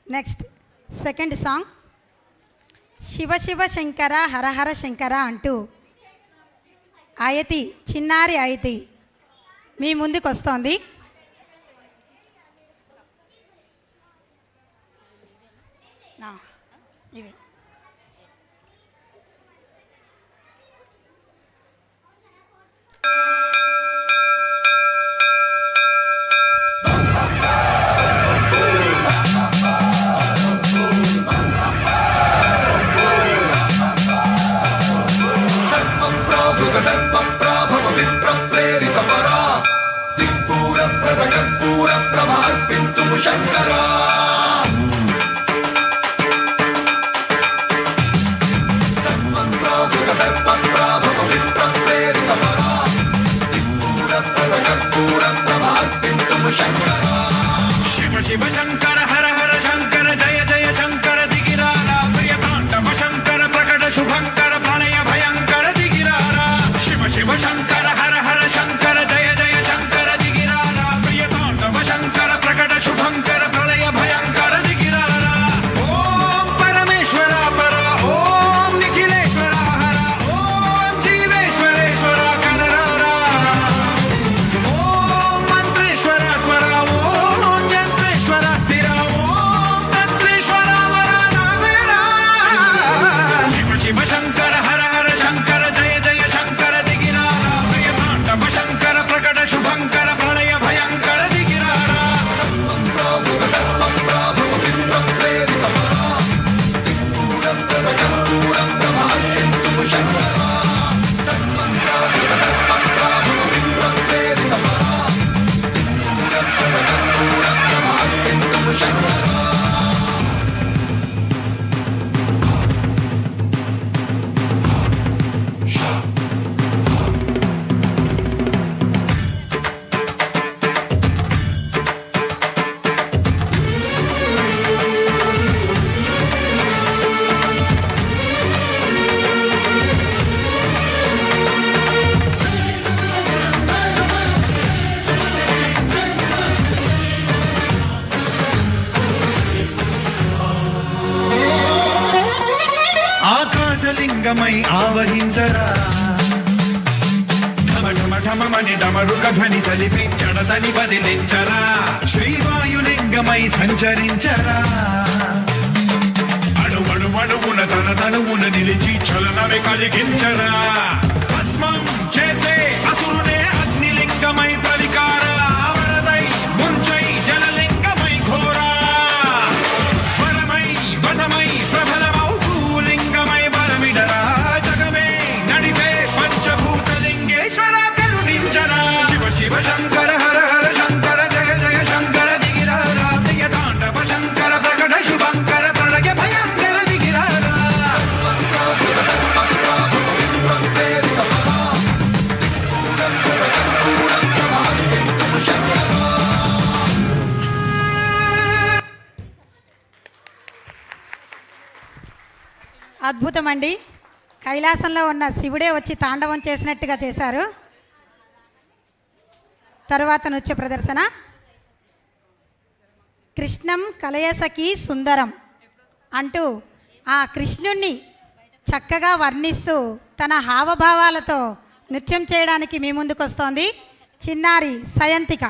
Next second song Shiva Shiva Shankara Hara Hara Shankara అంటూ ఆయతి చిన్నారి ఆయతి మీ ముందుకు వస్తోంది. ఇవి శంకరా శివ శివ శంకర హర హర శంకర జయ జయ శంకర దిగిరారా ప్రియ తాండవ శంకర ప్రకట శుభంకర ప్రళయ భయంకర దిగిరారా శివ శివ శంకర హర హర శంకర జయ జయ శంకర దిగిరారా ప్రియ తాండవ శంకర ప్రకట శుభంకర ప్రళయ భయంకర దిగిరారా ఓం పరమేశ్వర పర ఓం నిఖిలేశ్వర హర ఓం జీవేశ్వరేశ్వర కనరారా ఓం మంత్రేశ్వర స్వర ఓం యంత్రేశ్వర స్థిర ఓం తంత్రేశ్వర వర నావేరా శివ శివ శంకర హర హర శంకర జయ జయ శంకర దిగిరారా ప్రియ తాండవ శంకర ప్రకట శుభంకర ప్రళయ భయంకర దిగిరారా ఆకాశలింగమై ఆవహించరా ఢమఢమఢమని డమరుక ధ్వని సలిపించడతని బదిలించరా శ్రీవాయులింగమై సంచరించరా అణువణువున తన తనువున నిలిచి చలనమే కలిగించరా భస్మం చేసే అసురునే అగ్నిలింగమై ప్రవికార వరదై ముంచై జలలింగమై ఘోరా వరమై వదమై ప్రబలమౌ భూలింగమై బలమిడరా జగమే నడిపే పంచభూతలింగేశ్వర కరుణించరా శివ శివ శంకర హర హర శంకర జయ జయ శంకర దిగిరారా ప్రియ తాండవ శంకర ప్రకట శుభంకర ప్రళయ భయంకర దిగిరారా అద్భుతం అండి. కైలాసంలో ఉన్న శివుడే వచ్చి తాండవం చేసినట్టుగా చేశారు. తరువాత నృత్య ప్రదర్శన కృష్ణం కలయసకి సుందరం అంటూ ఆ కృష్ణుణ్ణి చక్కగా వర్ణిస్తూ తన హావభావాలతో నృత్యం చేయడానికి మీ ముందుకు వస్తోంది చిన్నారి సయంతిక.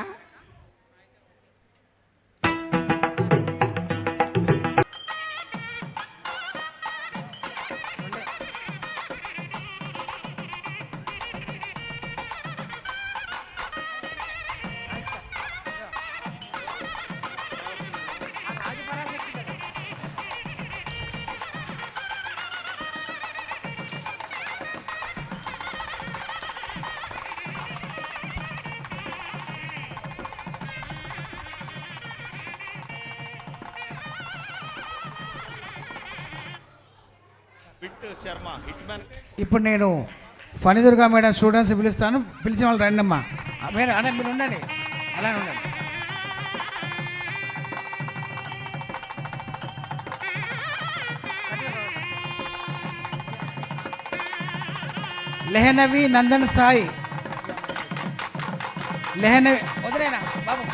ఇప్పుడు నేను ఫణిదుర్గా మేడం స్టూడెంట్స్ పిలుస్తాను. పిలిచిన వాళ్ళు రండి అమ్మా. మేడం అదే మీరు ఉండండి, అలానే ఉండండి. లెహనవి నందన్ సాయి లెహనవి వదిలేనా బాబు.